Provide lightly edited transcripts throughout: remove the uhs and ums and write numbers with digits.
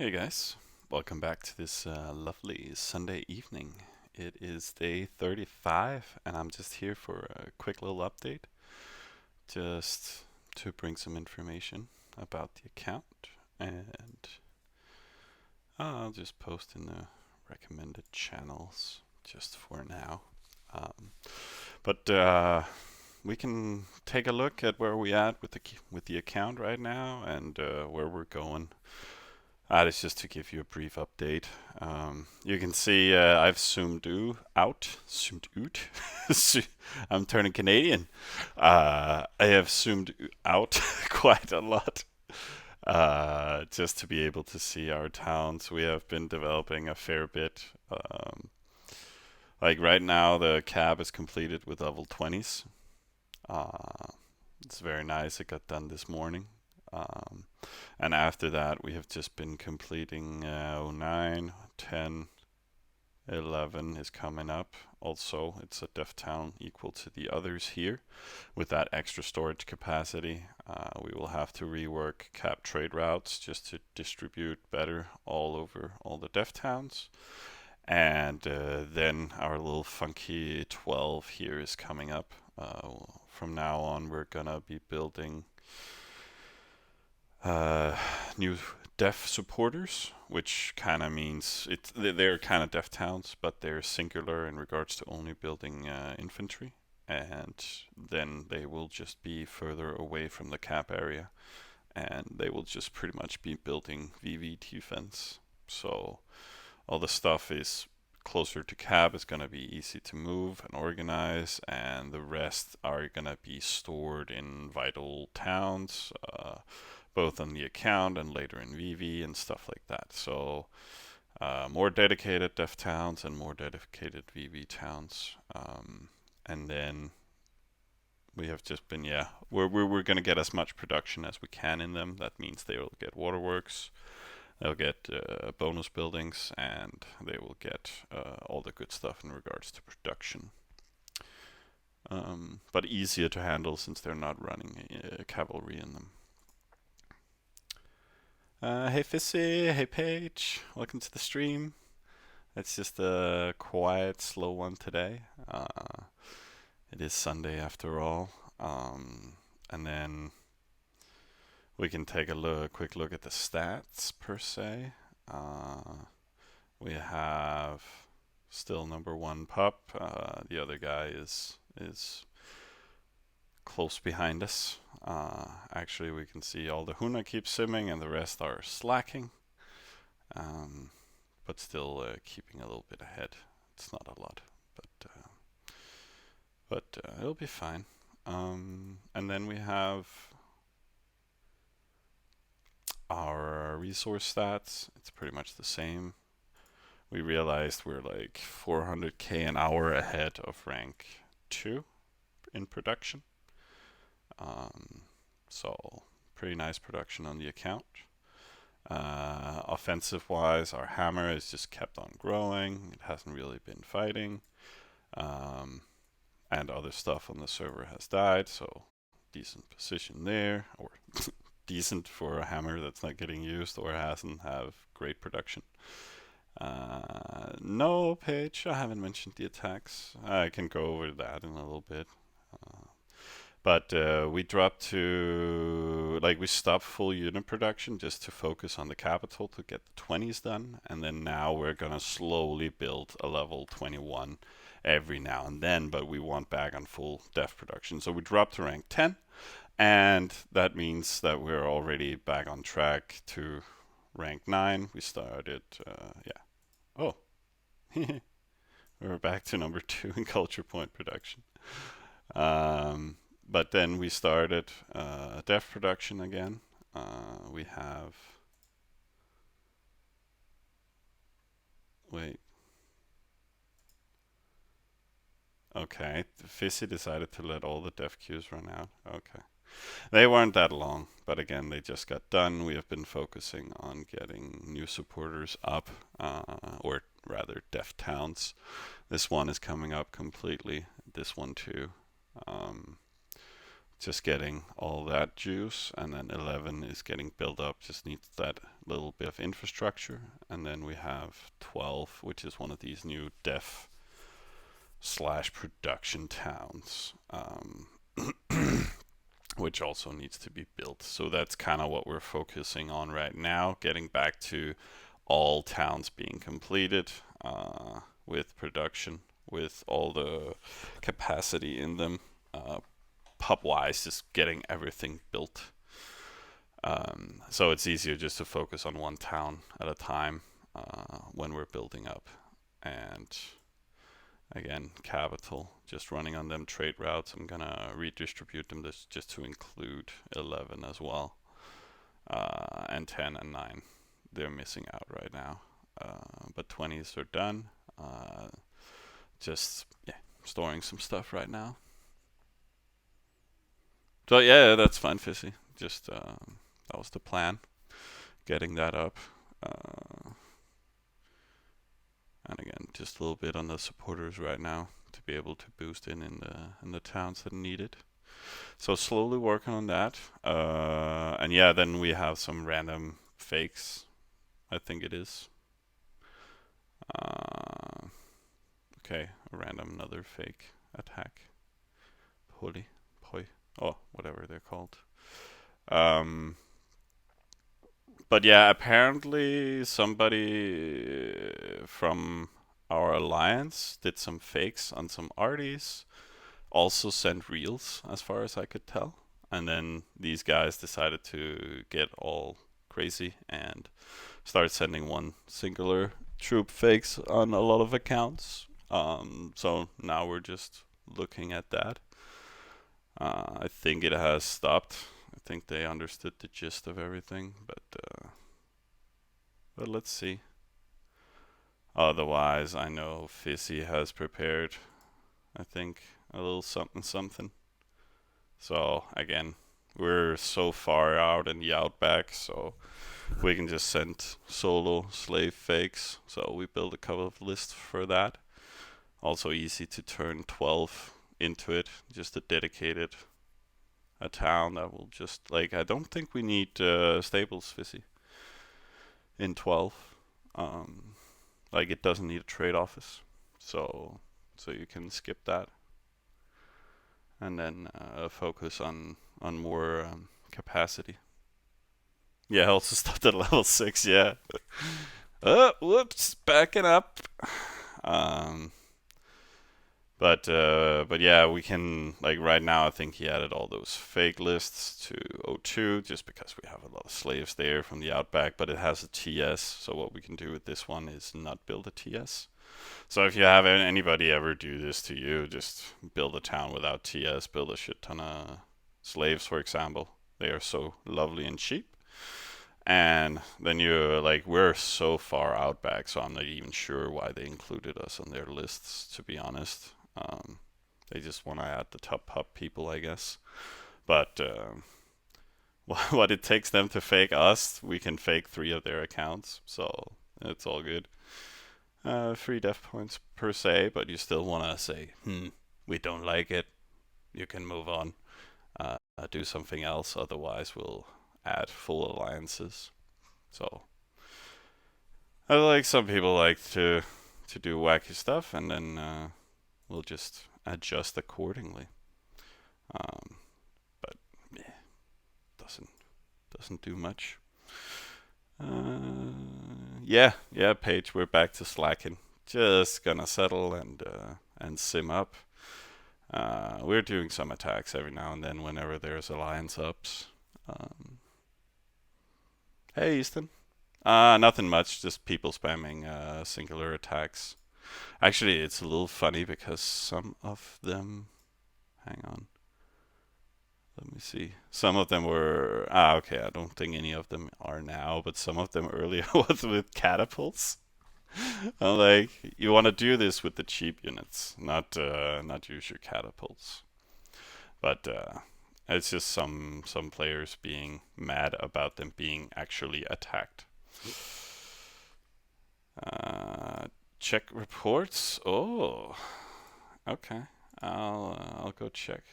Hey guys, welcome back to this lovely Sunday evening. It is day 35, and I'm just here for a quick little update, just to bring some information about the account, and I'll just post in the recommended channels just for now. Um, but we can take a look at where we at with the account right now and where we're going. That is just to give you a brief update. You can see I've zoomed out. I'm turning Canadian. I have zoomed out quite a lot just to be able to see our towns. We have been developing a fair bit. Like right now, the cab is completed with level 20s. Uh, it's very nice. It got done this morning. Um, and after that, we have just been completing 09, 10, 11 is coming up. Also, it's a dev town equal to the others here. With that extra storage capacity, we will have to rework cap trade routes just to distribute better all over all the dev towns. And then our little funky 12 here is coming up. From now on, we're gonna be building uh, new dev supporters, which kind of means they're kind of dev towns, but they're singular in regards to only building infantry, and then they will just be further away from the cap area, and they will just pretty much be building VV defense. So all the stuff is closer to cab is going to be easy to move and organize, and the rest are going to be stored in vital towns, both on the account and later in VV and stuff like that. So more dedicated dev towns and more dedicated VV towns. And then we have just been, we're going to get as much production as we can in them. That means they will get waterworks, they'll get bonus buildings, and they will get all the good stuff in regards to production. But easier to handle since they're not running cavalry in them. Hey Fissy, hey Paige, welcome to the stream. It's just a quiet, slow one today. It is Sunday after all. And then we can take a quick look at the stats per se. We have still number one pup. The other guy is close behind us. Actually, we can see all the Huna keep simming and the rest are slacking, but still keeping a little bit ahead. It's not a lot, but it'll be fine. And then we have our resource stats. It's pretty much the same. We realized we're like 400k an hour ahead of rank 2 in production. So pretty nice production on the account. Offensive wise, our hammer has just kept on growing. It hasn't really been fighting. And other stuff on the server has died, so decent position there, or decent for a hammer that's not getting used or hasn't have great production. No, Paige, I haven't mentioned the attacks. I can go over that in a little bit. But we dropped to, like, we stopped full unit production just to focus on the capital to get the 20s done. And then now we're going to slowly build a level 21 every now and then, but we want back on full dev production. So we dropped to rank 10, and that means that we're already back on track to rank 9. We started, Oh, we're back to number 2 in culture point production. But then we started dev production again. We have. Wait. Okay, Fissy decided to let all the dev queues run out. Okay. They weren't that long, but again, they just got done. We have been focusing on getting new supporters up, or rather, dev towns. This one is coming up completely. This one too. just getting all that juice, and then 11 is getting built up, just needs that little bit of infrastructure. And then we have 12, which is one of these new dev slash production towns, which also needs to be built. So that's kind of what we're focusing on right now, getting back to all towns being completed with production, with all the capacity in them. Pub wise, just getting everything built. So it's easier just to focus on one town at a time when we're building up. And again, capital, just running on them trade routes. I'm gonna redistribute them just to include 11 as well. And 10 and 9, they're missing out right now. But 20s are done. Just storing some stuff right now. So yeah, that's fine, Fizzy. Just that was the plan, getting that up. And again, just a little bit on the supporters right now to be able to boost in the towns that need it. So slowly working on that. And yeah, then we have some random fakes. I think it is. Okay, a random another fake attack. Poi, oh, whatever they're called. But yeah, apparently somebody from our alliance did some fakes on some arties, also sent reels, as far as I could tell. And then these guys decided to get all crazy and start sending one singular troop fakes on a lot of accounts. So now we're just looking at that. I think it has stopped. I think they understood the gist of everything, but let's see. Otherwise, I know Fizzy has prepared, I think, a little something something. So again, we're so far out in the outback, so we can just send solo slave fakes. So we built a couple of lists for that. Also easy to turn 12 into it, just a dedicated town that will just, like, I don't think we need stables, Fizzy, in 12. Like, it doesn't need a trade office, so you can skip that and then focus on more capacity. Yeah, also stopped at level 6. Yeah. Whoops, backing up. But yeah, we can, like, right now I think he added all those fake lists to O2 just because we have a lot of slaves there from the outback, but it has a TS, so what we can do with this one is not build a TS. So if you have anybody ever do this to you, just build a town without TS, build a shit ton of slaves, for example. They are so lovely and cheap. And then you're like, we're so far outback, so I'm not even sure why they included us on their lists, to be honest. They just want to add the top pub people, I guess. But what it takes them to fake us, we can fake 3 of their accounts, so it's all good. 3 death points per se, but you still want to say, we don't like it. You can move on. Do something else, otherwise we'll add full alliances. So, like, some people like to do wacky stuff, and then we'll just adjust accordingly. But yeah, doesn't do much. Yeah, Paige, we're back to slacking. Just gonna settle and sim up. We're doing some attacks every now and then whenever there's alliance ups. Hey, Easton. Nothing much, just people spamming singular attacks. Actually, it's a little funny because some of them. Hang on. Let me see. Some of them were. Okay, I don't think any of them are now, but some of them earlier was with catapults. I'm like, you want to do this with the cheap units, not use your catapults. But it's just some players being mad about them being actually attacked. Check reports. Oh, okay. I'll go check.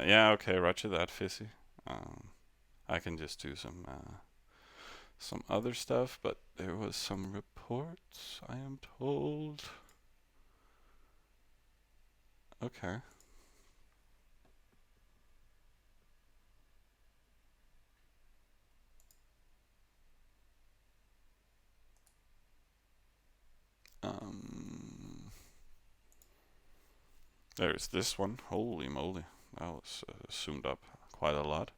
Yeah, okay, roger that, Fizzy. I can just do some other stuff, but there was some reports, I am told. Okay. Um, there's this one. Holy moly, that was zoomed up quite a lot.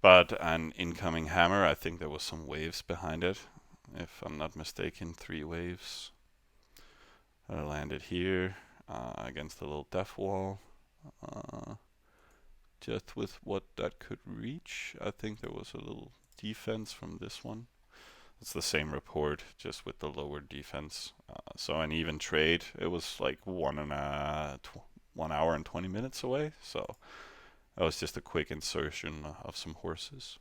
But an incoming hammer, I think there was some waves behind it. If I'm not mistaken, 3 waves. Landed here against the little death wall. Uh, just with what that could reach. I think there was a little defense from this one. It's the same report, just with the lower defense. So an even trade. It was like 1 hour and 20 minutes away. So that was just a quick insertion of some horses.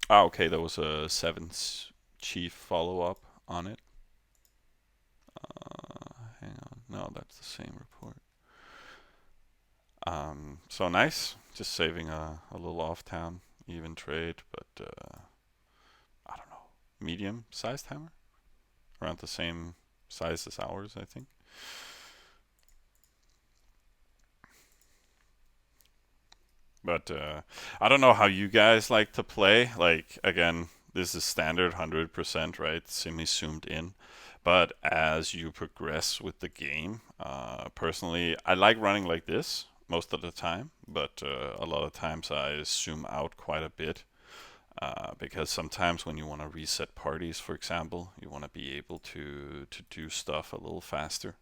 Okay, there was a 7th chief follow up on it. Hang on, no, that's the same report. So nice, just saving a little off town, even trade, but I don't know, medium sized hammer, around the same size as ours, I think. But I don't know how you guys like to play. Like again, this is standard 100%, right? Semi zoomed in. But as you progress with the game, personally, I like running like this most of the time. But a lot of times I zoom out quite a bit because sometimes when you want to reset parties, for example, you want to be able to do stuff a little faster.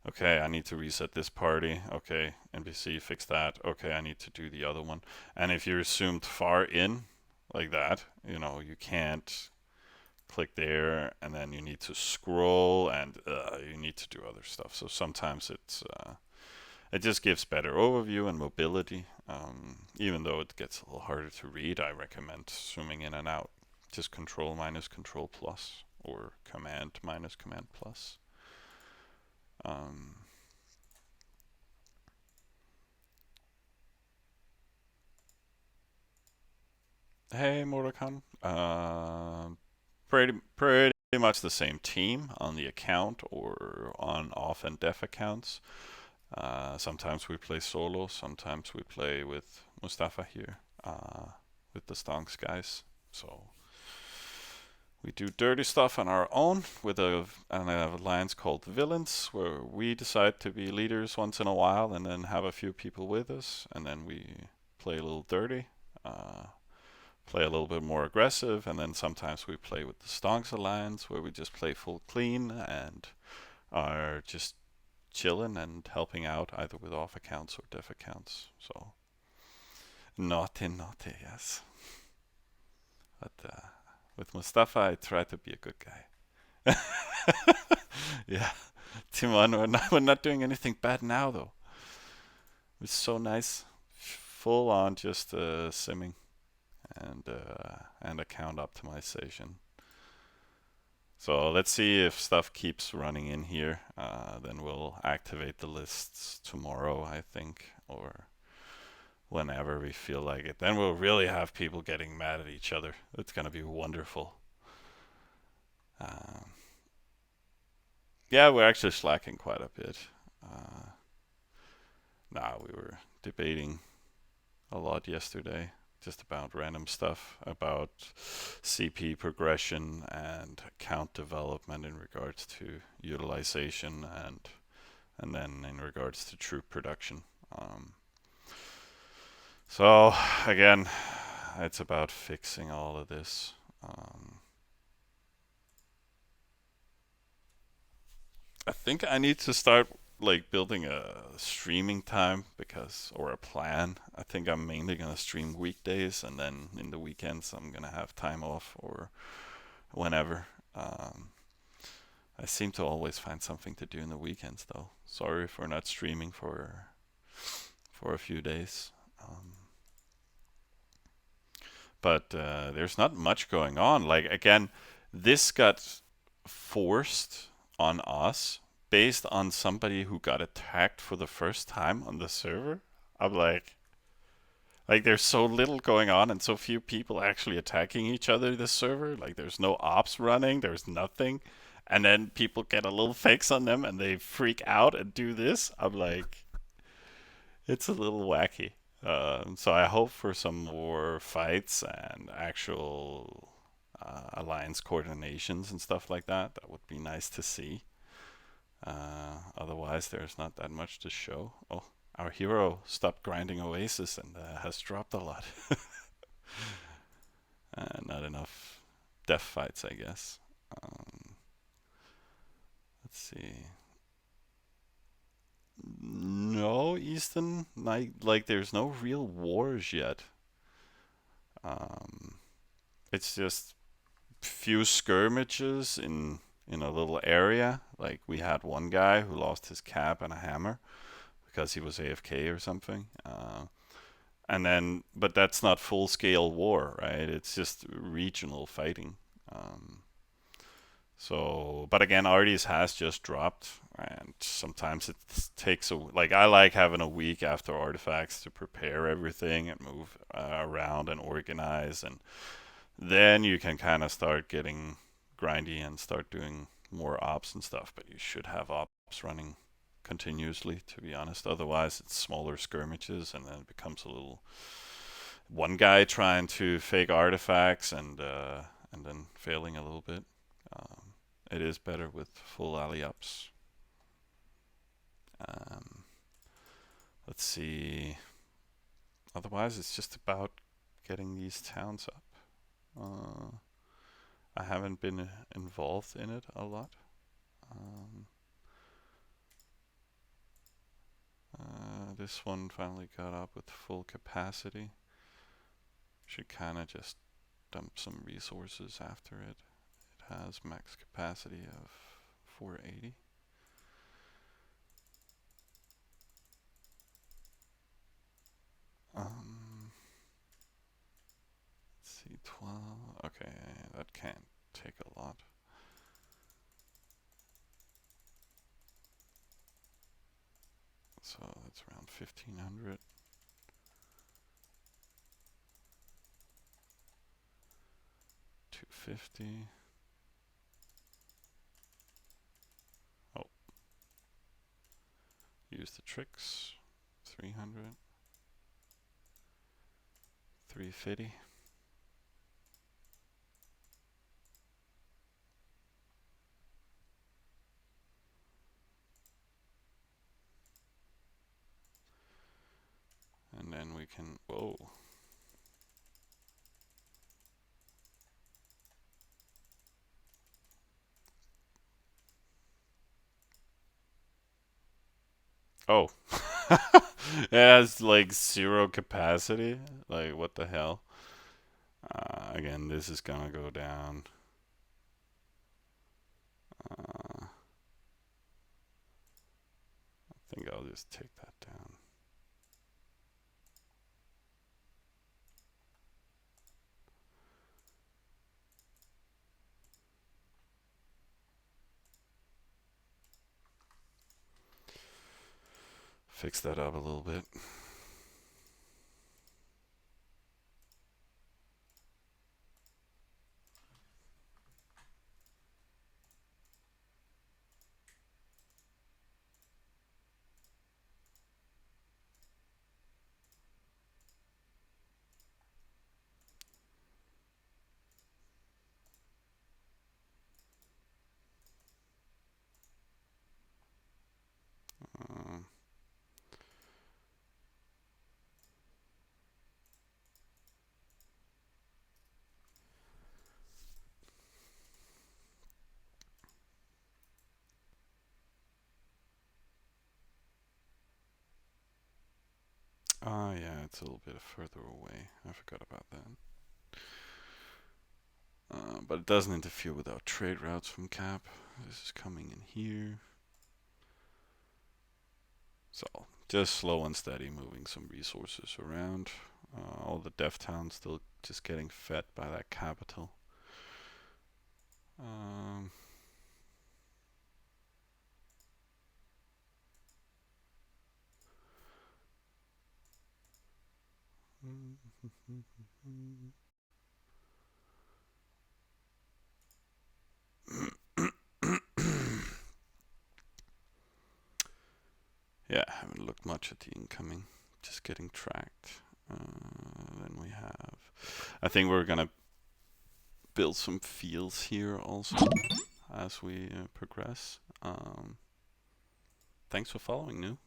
Okay, I need to reset this party. Okay, NPC, fix that. Okay, I need to do the other one. And if you're zoomed far in like that, you can't click there and then you need to scroll and you need to do other stuff. So sometimes it just gives better overview and mobility. Even though it gets a little harder to read, I recommend zooming in and out. Just control minus control plus or command minus command plus. Um, Hey, Mordokan. Pretty much the same team on the account or on off and def accounts. Sometimes we play solo, sometimes we play with Mustafa here, with the Stonks guys. So we do dirty stuff on our own with an alliance called Villains, where we decide to be leaders once in a while and then have a few people with us, and then we play a little dirty. Uh, Play a little bit more aggressive, and then sometimes we play with the Stonks Alliance where we just play full clean and are just chilling and helping out either with off accounts or def accounts. So naughty, naughty, yes. But with Mustafa, I try to be a good guy. Yeah, Timon, we're not doing anything bad now though. It's so nice, full on just simming and account optimization. So let's see if stuff keeps running in here. Then we'll activate the lists tomorrow, I think, or whenever we feel like it. Then we'll really have people getting mad at each other. It's gonna be wonderful. Um, yeah, we're actually slacking quite a bit. Uh, we were debating a lot yesterday, just about random stuff about CP progression and account development in regards to utilization and then in regards to troop production. So again, it's about fixing all of this. I think I need to start like building a streaming time because or a plan. I think I'm mainly gonna stream weekdays and then in the weekends I'm gonna have time off or whenever. I seem to always find something to do in the weekends though. Sorry for not streaming for a few days. But there's not much going on. Like again, this got forced on us based on somebody who got attacked for the first time on the server. I'm like there's so little going on and so few people actually attacking each other this server. Like there's no ops running, there's nothing. And then people get a little fix on them and they freak out and do this. I'm like, it's a little wacky. So I hope for some more fights and actual alliance coordinations and stuff like that. That would be nice to see. Otherwise, there's not that much to show. Oh, our hero stopped grinding Oasis and has dropped a lot. Not enough death fights, I guess. Um, let's see. No, Easton, like there's no real wars yet. Um, it's just few skirmishes in a little area. Like we had one guy who lost his cap and a hammer because he was AFK or something. And then, but that's not full scale war, right? It's just regional fighting. Um, so, but again, Arties has just dropped, and sometimes it takes like I like having a week after artifacts to prepare everything and move around and organize, and then you can kind of start getting grindy and start doing more ops and stuff. But you should have ops running continuously, to be honest. Otherwise, it's smaller skirmishes, and then it becomes a little one guy trying to fake artifacts and then failing a little bit. Um, it is better with full alley ups. Um, let's see. Otherwise, it's just about getting these towns up. Uh, I haven't been involved in it a lot. Um, this one finally got up with full capacity. Should kind of just dump some resources after it. It has max capacity of 480. Let's see, 12. Okay, that can't take a lot. So that's around 1500. 250. Oh, use the tricks. 300. 350. And then we can, whoa. Oh. It has like zero capacity. Like, what the hell? Again, this is gonna go down. I think I'll just take that down. Fix that up a little bit. Um, yeah, it's a little bit further away. I forgot about that. But it doesn't interfere with our trade routes from Cap. This is coming in here. So, just slow and steady moving some resources around. All the dev towns still just getting fed by that capital. Um, Yeah, I haven't looked much at the incoming. Just getting tracked. Then we have. I think we're gonna build some fields here also as we progress. Thanks for following, New.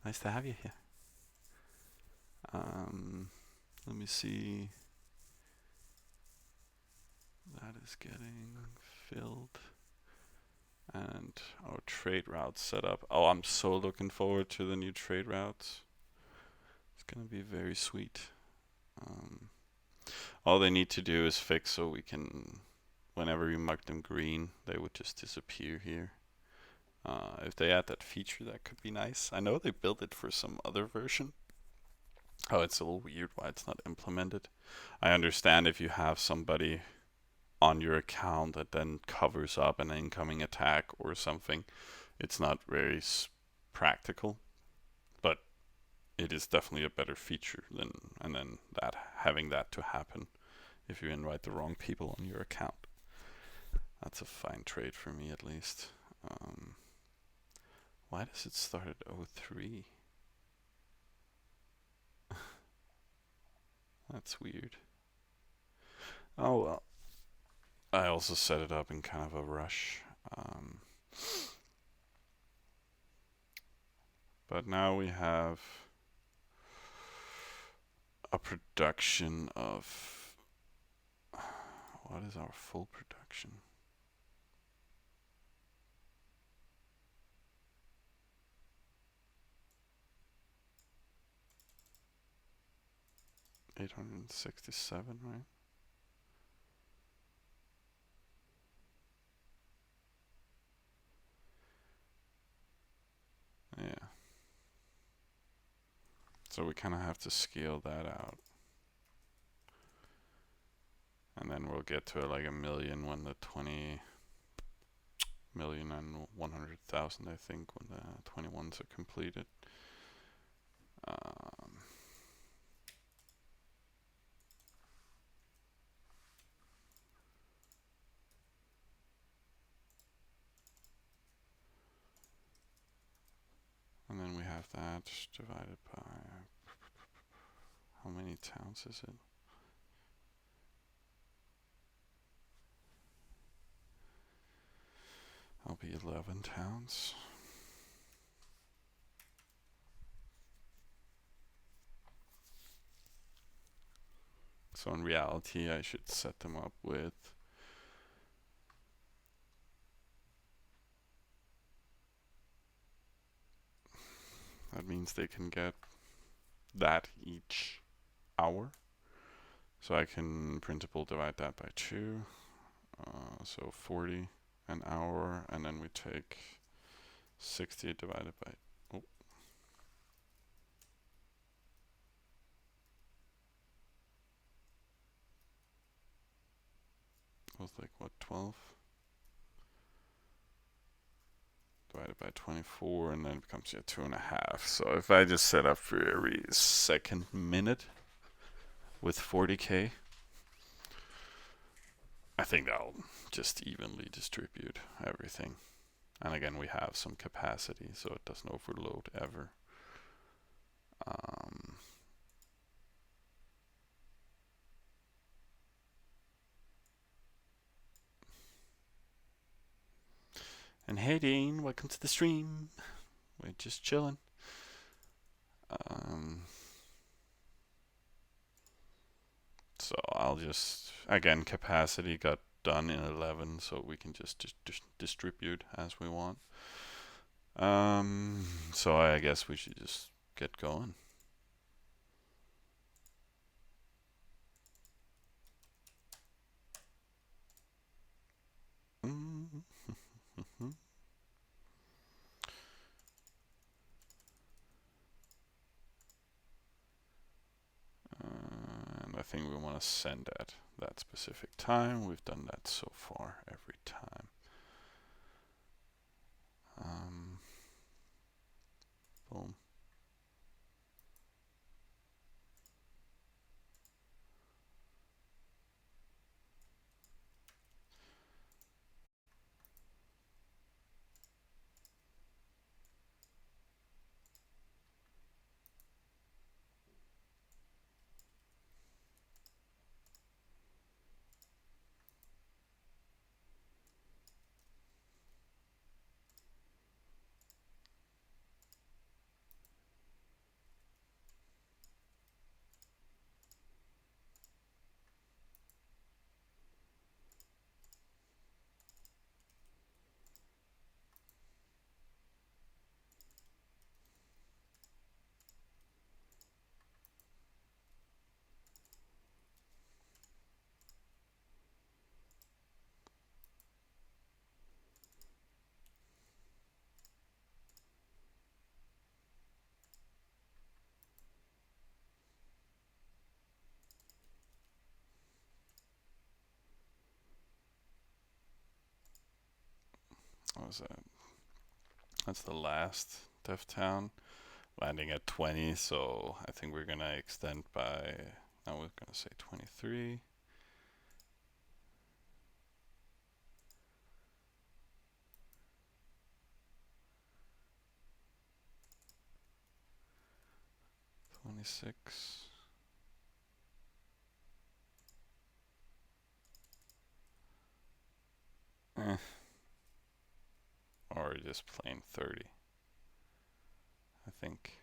Nice to have you here. Let me see. That is getting filled. And our trade routes set up. Oh, I'm so looking forward to the new trade routes. It's gonna be very sweet. All they need to do is fix so we can, whenever you mark them green, they would just disappear here. If they add that feature, that could be nice. I know they built it for some other version. Oh, it's a little weird why it's not implemented. I understand if you have somebody on your account that then covers up an incoming attack or something, it's not very practical, but it is definitely a better feature than and then that having that to happen if you invite the wrong people on your account. That's a fine trade for me at least. Why does it start at 03? That's weird. Oh well. I also set it up in kind of a rush. But now we have a production of. What is our full production? $867, right? Yeah. So we kind of have to scale that out. And then we'll get to like 1,000,000 when the 20,100,000, I think, when the 21s are completed. And then we have that divided by, how many towns is it? That'll be 11 towns. So in reality, I should set them up with that means they can get that each hour. So I can in principle divide that by 2. So 40 an hour, and then we take 60 divided by, oh, it was like what, 12 divided by 24, and then it becomes 2.5. So if I just set up for every second minute with 40k, I think that'll just evenly distribute everything. And again, we have some capacity, so it doesn't overload ever. And hey Dean, welcome to the stream. We're just chilling. So I'll just, again, capacity got done in 11, so we can just distribute as we want. So I guess we should just get going. And I think we want to send at that specific time. We've done that so far every time. Boom. what was that? That's the last dev town. Landing at 20, so I think we're gonna extend by, now we're gonna say 23. '26. Or just plain 30, I think.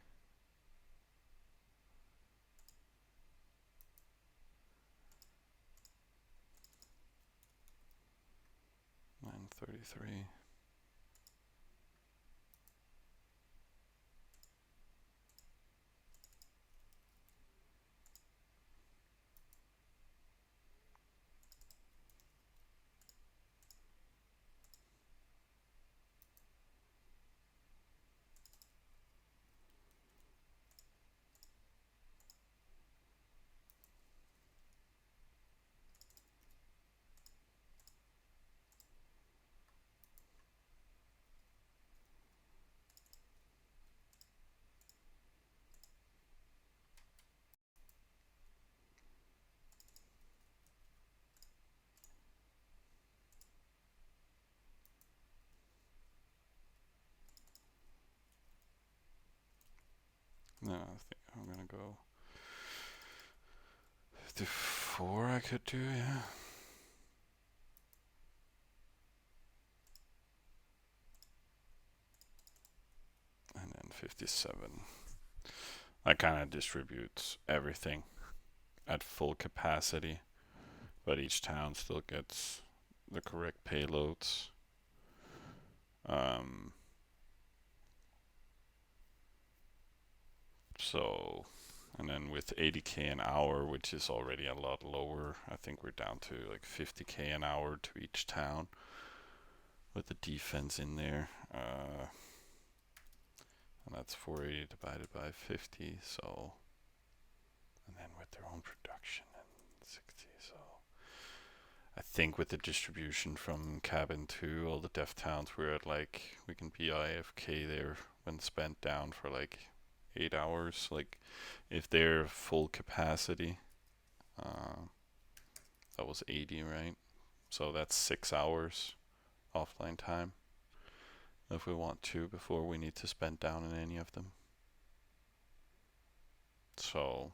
933. No, I think I'm gonna go 54 I could do, yeah. And then 57. That kind of distributes everything at full capacity, but each town still gets the correct payloads. Um, so, and then with 80k an hour, which is already a lot lower, I think we're down to like 50k an hour to each town with the defense in there. And that's 480 divided by 50, so, and then with their own production and 60, so I think with the distribution from cabin to all the dev towns, we're at like, we can be IFK there when spent down for like 8 hours. Like, if they're full capacity, that was 80, right? So that's 6 hours offline time if we want to before we need to spend down in any of them. So,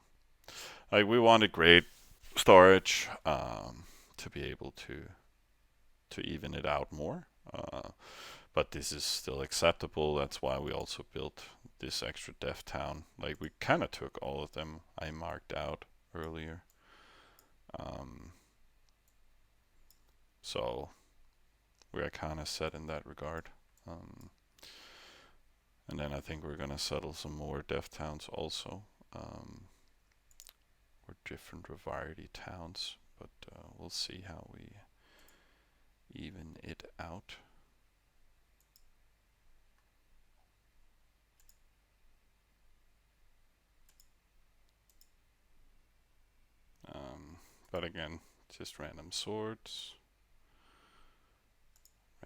like, we wanted great storage to be able to even it out more. But this is still acceptable. That's why we also built this extra dev town. Like, we kind of took all of them I marked out earlier. So we're kind of set in that regard. And then I think we're gonna settle some more dev towns also, or different variety towns. But we'll see how we even it out. But again, just random swords,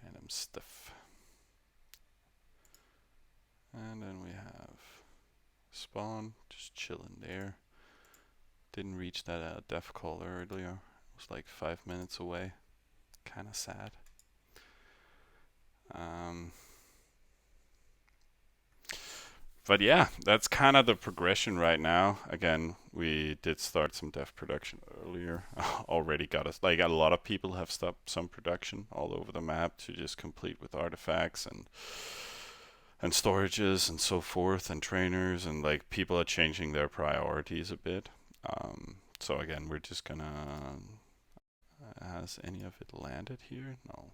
random stuff. And then we have spawn, just chilling there. Didn't reach that def call earlier. It was like 5 minutes away. Kind of sad. But yeah, that's kind of the progression right now. Again, we did start some dev production earlier. Already got us, like, a lot of people have stopped some production all over the map to just complete with artifacts and storages and so forth and trainers, and like people are changing their priorities a bit. So again, we're just gonna, has any of it landed here? No,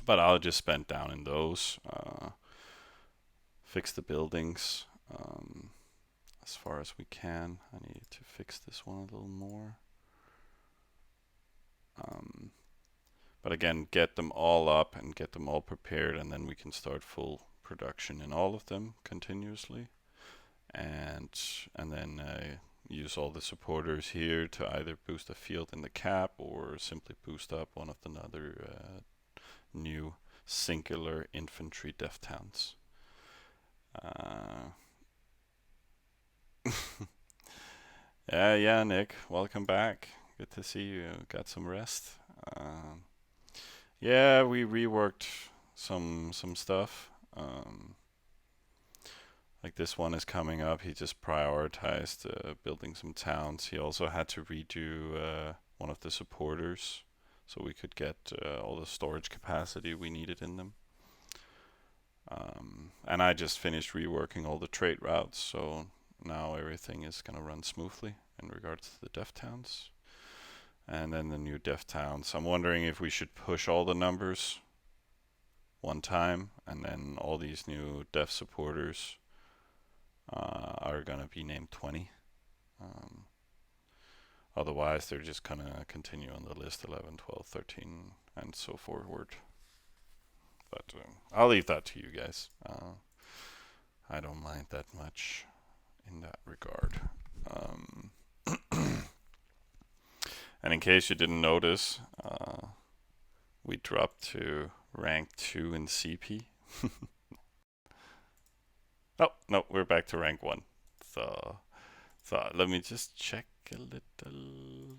but I'll just spend down in those, fix the buildings as far as we can. I need to fix this one a little more. But again, get them all up and get them all prepared, and then we can start full production in all of them continuously, and then use all the supporters here to either boost the field in the cap or simply boost up one of the other new singular infantry death towns. Uh, yeah, Nick, welcome back. Good to see you. Got some rest. Um, yeah, we reworked some stuff. Like this one is coming up. He just prioritized building some towns. He also had to redo one of the supporters so we could get all the storage capacity we needed in them. And I just finished reworking all the trade routes, so now everything is gonna run smoothly in regards to the dev towns. And then the new dev towns. I'm wondering if we should push all the numbers one time, and then all these new dev supporters are gonna be named 20. Um, Otherwise, they're just gonna continue on the list 11, 12, 13, and so forward. But I'll leave that to you guys. I don't mind that much in that regard. And in case you didn't notice, we dropped to rank 2 in CP. Oh, no, we're back to rank 1. So let me just check a little.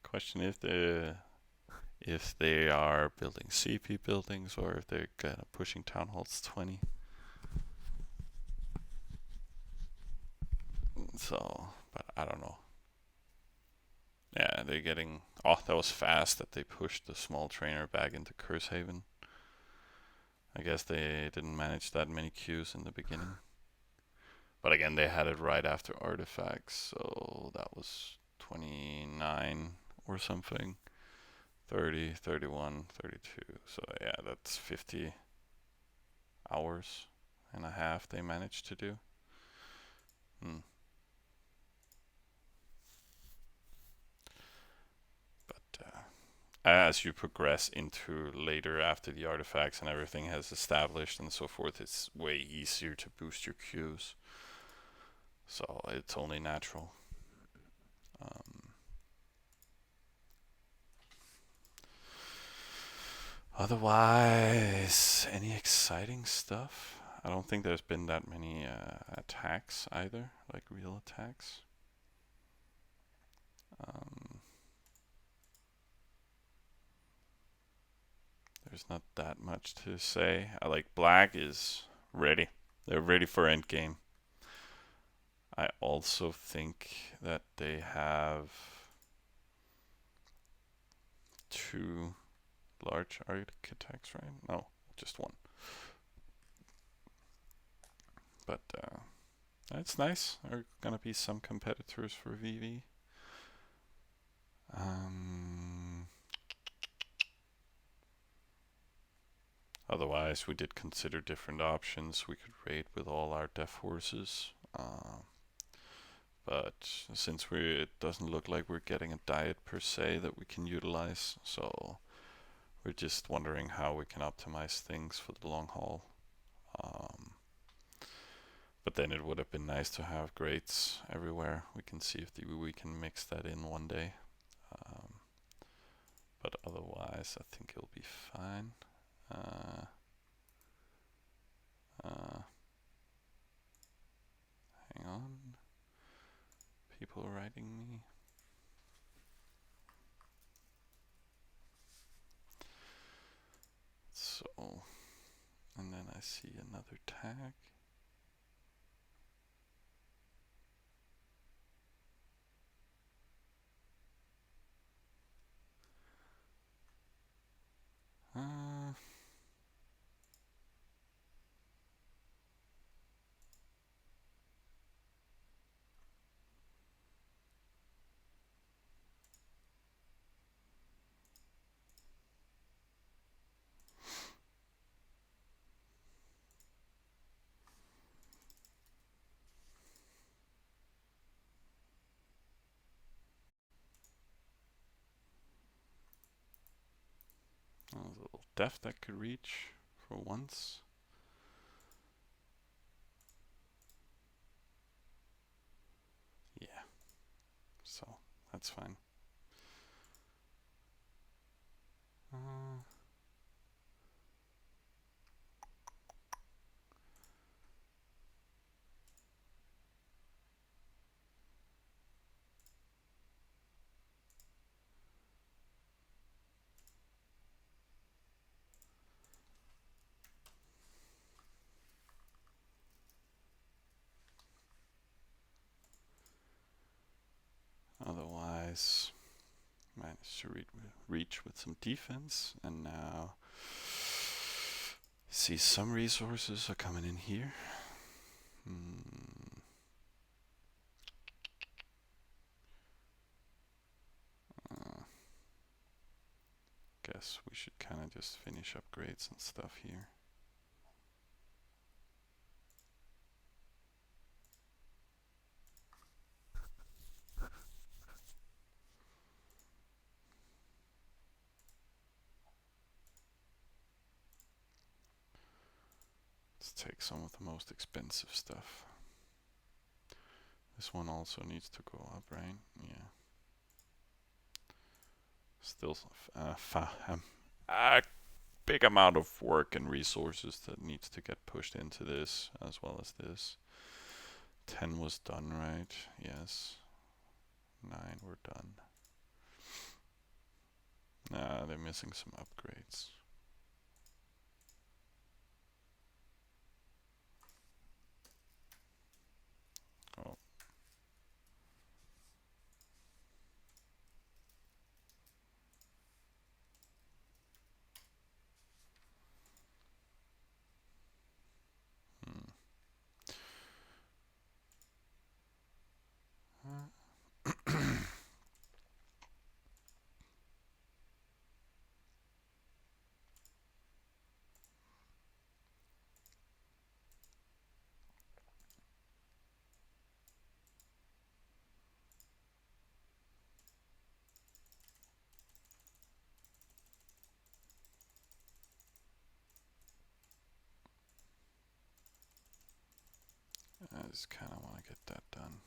Question if they are building CP buildings or if they're kind of pushing town halls 20. So, but I don't know. Yeah, they're getting. Oh, that was fast that they pushed the small trainer back into Cursehaven. I guess they didn't manage that many queues in the beginning. But again, they had it right after artifacts, so that was 29 or something. 30, 31, 32. So yeah, that's 50 hours and a half they managed to do. But as you progress into later after the artifacts and everything has established and so forth, it's way easier to boost your queues. So it's only natural. Otherwise, any exciting stuff? I don't think there's been that many attacks either, like real attacks. There's not that much to say. I like Black is ready. They're ready for endgame. I also think that they have 2 large architects, right? No, just 1. But it's nice. There are gonna be some competitors for VV. Otherwise, we did consider different options. We could raid with all our deaf horses. But since it doesn't look like we're getting a diet per se that we can utilize, so we're just wondering how we can optimize things for the long haul. But then it would have been nice to have grades everywhere. We can see if we can mix that in one day. But otherwise, I think it'll be fine. Hang on. People writing me. So, and then I see another tag. A little depth that could reach for once. Yeah, so that's fine. Uh, Otherwise, managed to reach with some defense, and now see some resources are coming in here. Hmm. Uh, Guess we should kind of just finish upgrades and stuff here. Let's take some of the most expensive stuff. This one also needs to go up, right? Yeah. Still a big amount of work and resources that needs to get pushed into this, as well as this. 10 was done, right? Yes. 9 were done. Nah, they're missing some upgrades. Oh. Hmm. I just kind of want to get that done.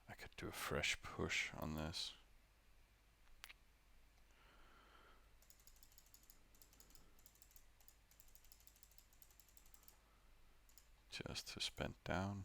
I could do a fresh push on this. Just to spend down.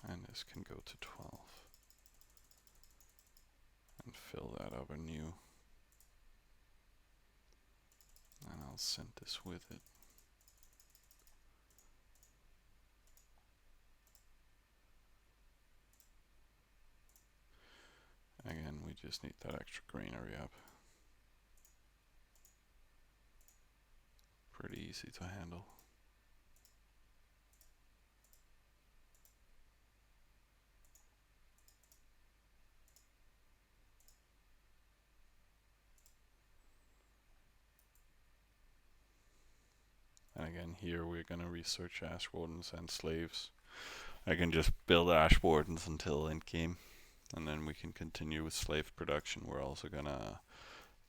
And this can go to 12. And fill that up anew. And I'll send this with it. Again, we just need that extra granary up. Pretty easy to handle. And again, here we're going to research ash wardens and slaves. I can just build ash wardens until end game, and then we can continue with slave production. We're also going to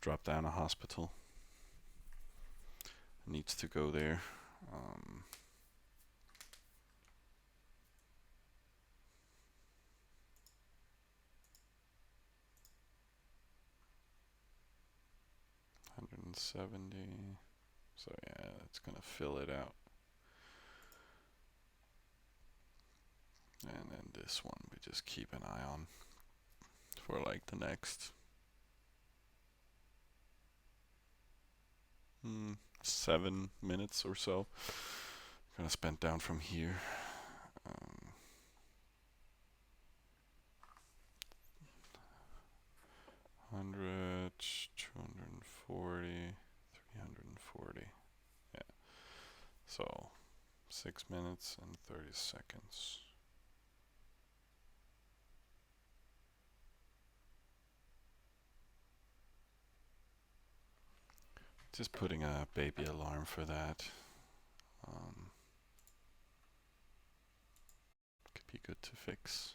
drop down a hospital. It needs to go there. $170. So yeah, that's gonna fill it out. And then this one we just keep an eye on for like the next 7 minutes or so. Gonna spend down from here. 100. 240, 340. Yeah. So 6 minutes and 30 seconds. Just putting a baby alarm for that. Could be good to fix.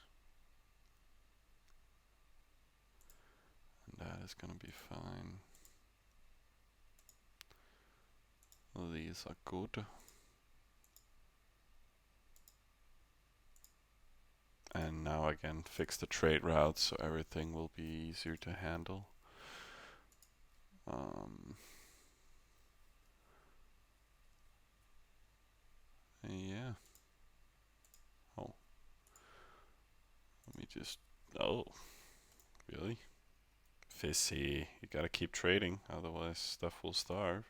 And that is gonna be fine. These are good. And now again, fix the trade routes so everything will be easier to handle. Yeah. Oh. Let me just... Oh. Really? Fissy. You gotta keep trading, otherwise stuff will starve.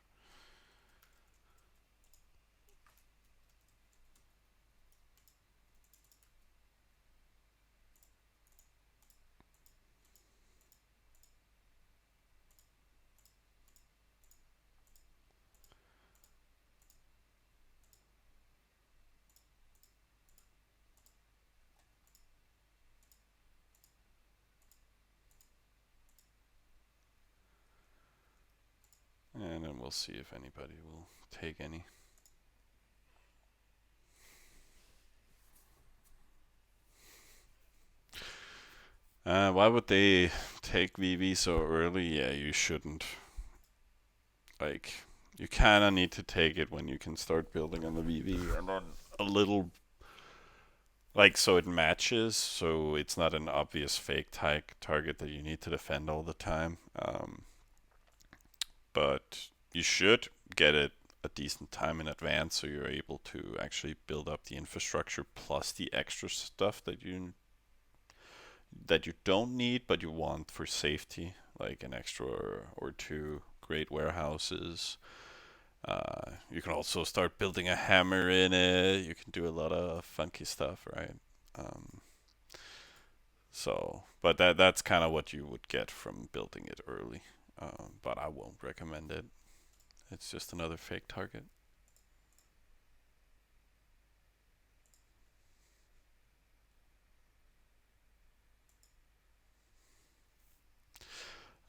And then we'll see if anybody will take any. Why would they take VV so early? Yeah, you shouldn't. Like, you kinda need to take it when you can start building on the VV, and then a little, like, so it matches, so it's not an obvious fake target that you need to defend all the time. But you should get it a decent time in advance so you're able to actually build up the infrastructure plus the extra stuff that you don't need but you want for safety, like an extra or two great warehouses. You can also start building a hammer in it. You can do a lot of funky stuff, right? Um, but that's kind of what you would get from building it early. But I won't recommend it. It's just another fake target.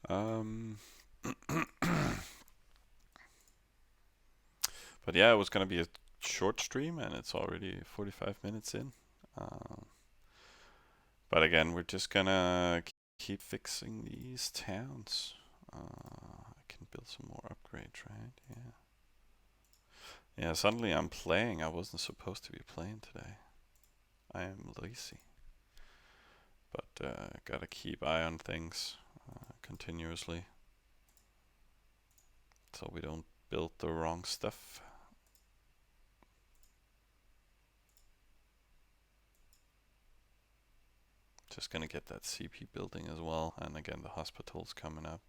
Um, but yeah, it was gonna be a short stream, and it's already 45 minutes in. But again, we're just gonna keep fixing these towns. I can build some more upgrades, right? Yeah. Yeah, suddenly I'm playing. I wasn't supposed to be playing today. I am lazy. But gotta keep eye on things continuously so we don't build the wrong stuff. Just gonna get that CP building as well, and again the hospital's coming up.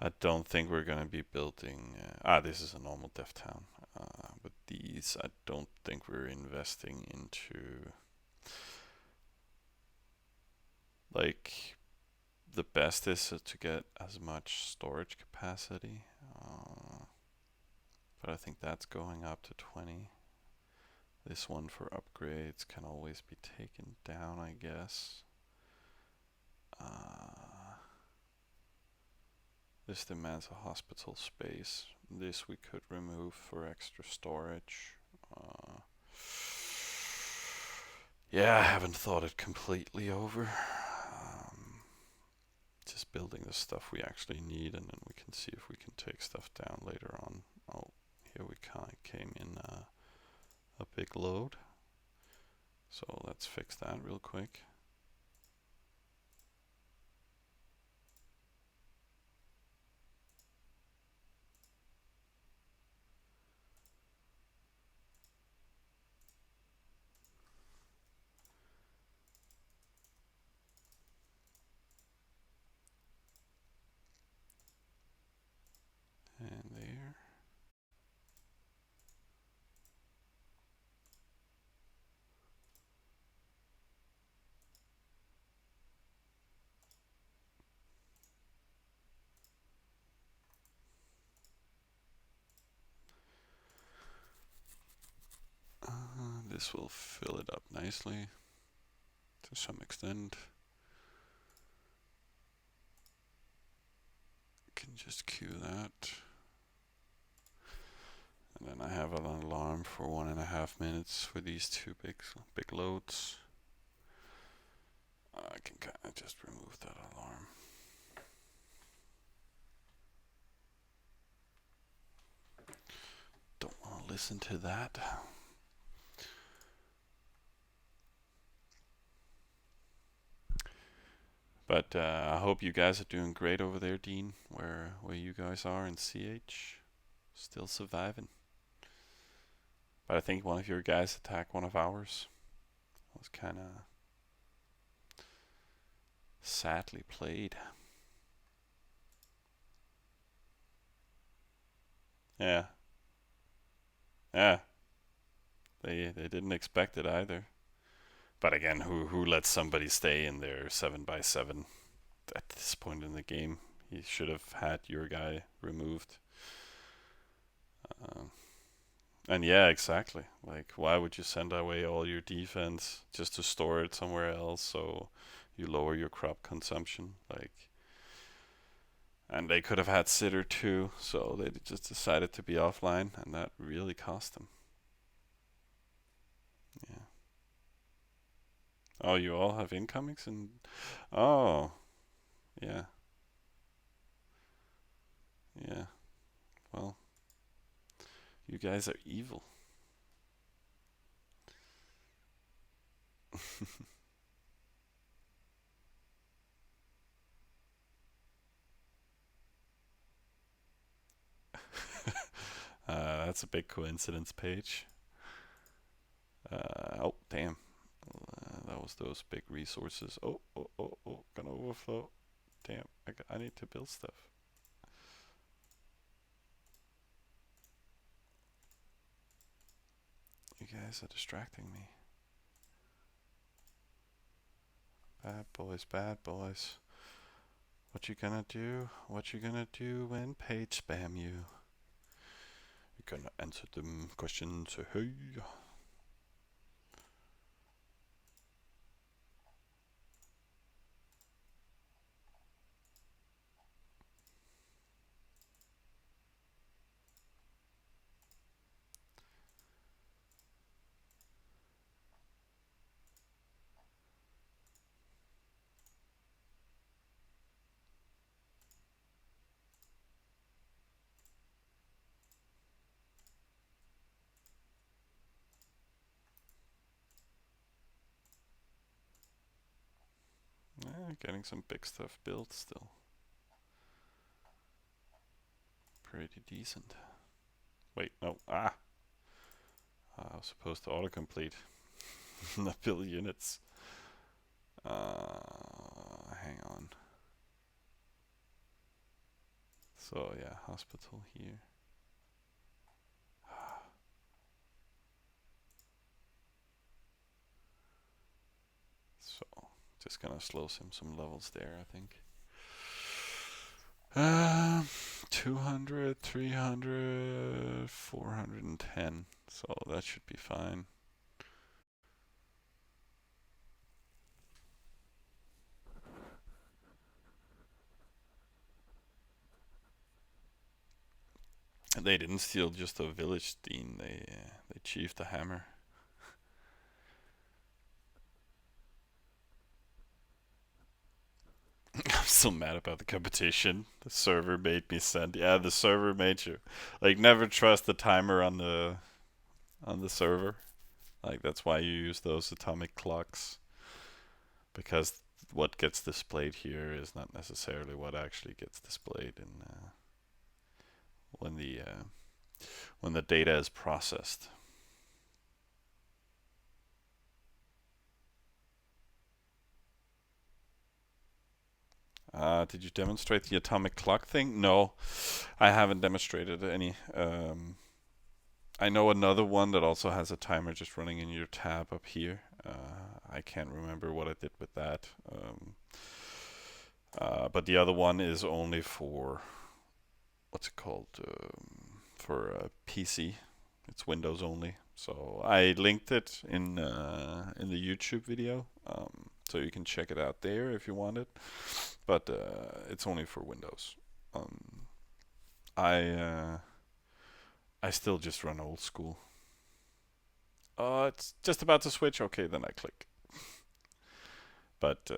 I don't think we're gonna be building. This is a normal dev town, but these I don't think we're investing into. Like, the best is to get as much storage capacity, but I think that's going up to 20. This one for upgrades can always be taken down, I guess. This demands a hospital space. This we could remove for extra storage. Yeah, I haven't thought it completely over. Just building the stuff we actually need, and then we can see if we can take stuff down later on. Oh, here we came in a big load. So let's fix that real quick. And there. This will fill it up nicely to some extent. Can just queue that. And then I have an alarm for 1.5 minutes for these two big loads. I can kind of just remove that alarm. Don't want to listen to that. But I hope you guys are doing great over there, Dean, where you guys are in CH. Still surviving. But I think one of your guys attacked one of ours. It was kind of sadly played. Yeah. Yeah. They didn't expect it either. But again, who lets somebody stay in their 7x7 at this point in the game? He should have had your guy removed. And yeah, exactly. Like, why would you send away all your defense just to store it somewhere else so you lower your crop consumption? Like, and they could have had sitter too, so they just decided to be offline, and that really cost them. Yeah. Oh, you all have incomings and oh, yeah, yeah. Well, you guys are evil. That's a big coincidence page. Oh, damn. That was those big resources. Oh, oh, oh, oh, gonna overflow. Damn, I need to build stuff. You guys are distracting me. Bad boys, bad boys. What you gonna do? What you gonna do when page spam you? You're gonna answer them questions. Hey. Getting some big stuff built still. Pretty decent. Wait, no. I was supposed to autocomplete. Not build units. Hang on. So yeah, hospital here. So just gonna slow some levels there, I think. 200, 300, 410. So that should be fine. And they didn't steal just a village, Dean. They chiefed the hammer. I'm still mad about the competition. The server made me send. Yeah, the server made you like never trust the timer on the server. Like that's why you use those atomic clocks because what gets displayed here is not necessarily what actually gets displayed in when the data is processed. Did you demonstrate the atomic clock thing? No, I haven't demonstrated any. I know another one that also has a timer just running in your tab up here. I can't remember what I did with that. But the other one is only for, what's it called? For PC. It's Windows only. So I linked it in the YouTube video, so you can check it out there if you want it. But it's only for Windows. Um, I still just run old school. It's just about to switch. Okay, then I click. But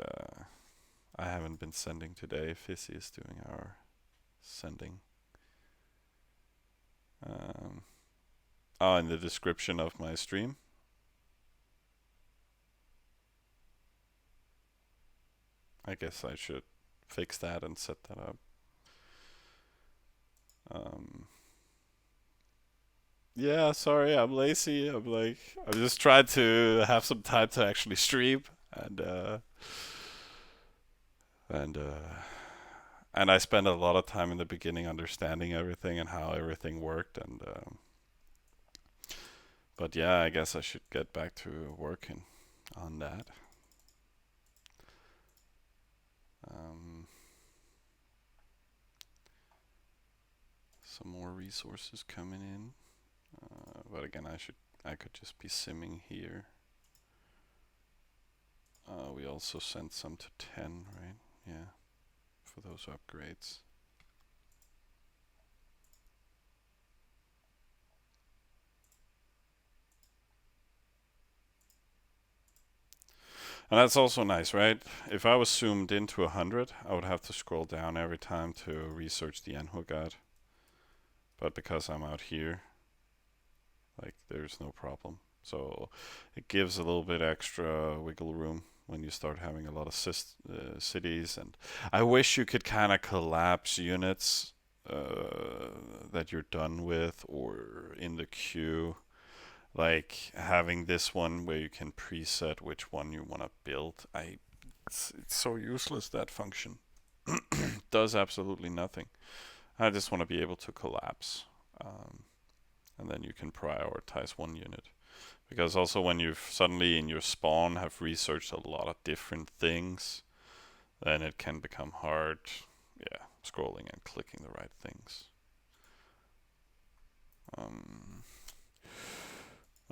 I haven't been sending today. Fizzy is doing our sending. Um, in the description of my stream. I guess I should fix that and set that up. Um, yeah, sorry, I'm lazy. I'm just trying to have some time to actually stream, and and uh, and I spent a lot of time in the beginning understanding everything and how everything worked, and but yeah, I guess I should get back to working on that. Um, some more resources coming in, but again, I could just be simming here. We also sent some to 10, right? Yeah, for those upgrades. And that's also nice, right? If I was zoomed into 100, I would have to scroll down every time to research the Enhugat. But because I'm out here, like, there's no problem. So it gives a little bit extra wiggle room when you start having a lot of cities. And I wish you could kind of collapse units that you're done with or in the queue. Like having this one where you can preset which one you want to build. It's so useless, that function. Does absolutely nothing. I just want to be able to collapse. And then you can prioritize one unit. Because also when you've suddenly in your spawn have researched a lot of different things, then it can become hard, yeah, scrolling and clicking the right things.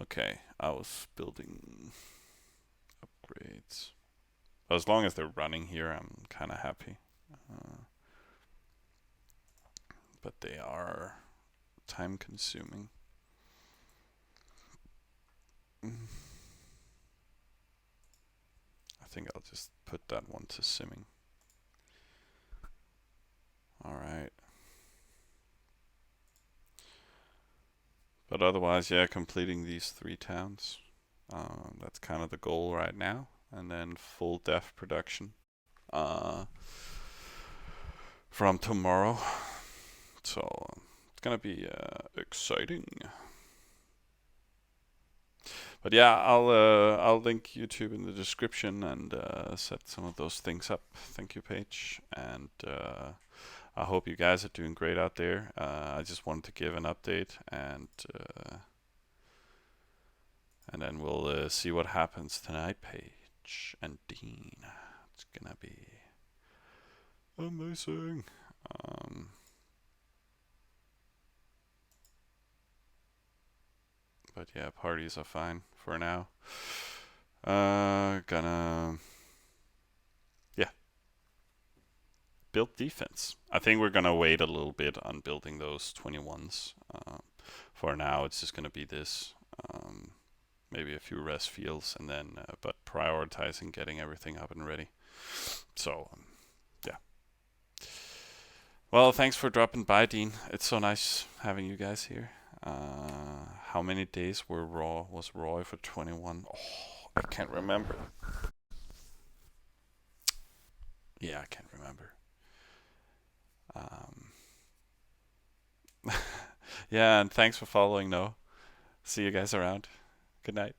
Okay, I was building upgrades. As long as they're running here, I'm kind of happy. But they are time consuming. I think I'll just put that one to simming. Alright. But otherwise, yeah, completing these 3 towns. That's kind of the goal right now. And then full def production from tomorrow. So it's gonna be exciting. But yeah, I'll link YouTube in the description and set some of those things up. Thank you, Paige, and I hope you guys are doing great out there. I just wanted to give an update, and then we'll see what happens tonight, Paige and Dean. It's gonna be amazing. But yeah, parties are fine for now. Gonna, yeah, build defense. I think we're gonna wait a little bit on building those 21s. For now, it's just gonna be this. Maybe a few rest fields, and then but prioritizing getting everything up and ready. So yeah. Well, thanks for dropping by, Dean. It's so nice having you guys here. How many days was Roy for 21? Oh, I can't remember. Yeah, I can't remember. Yeah, and thanks for following, No. See you guys around. Good night.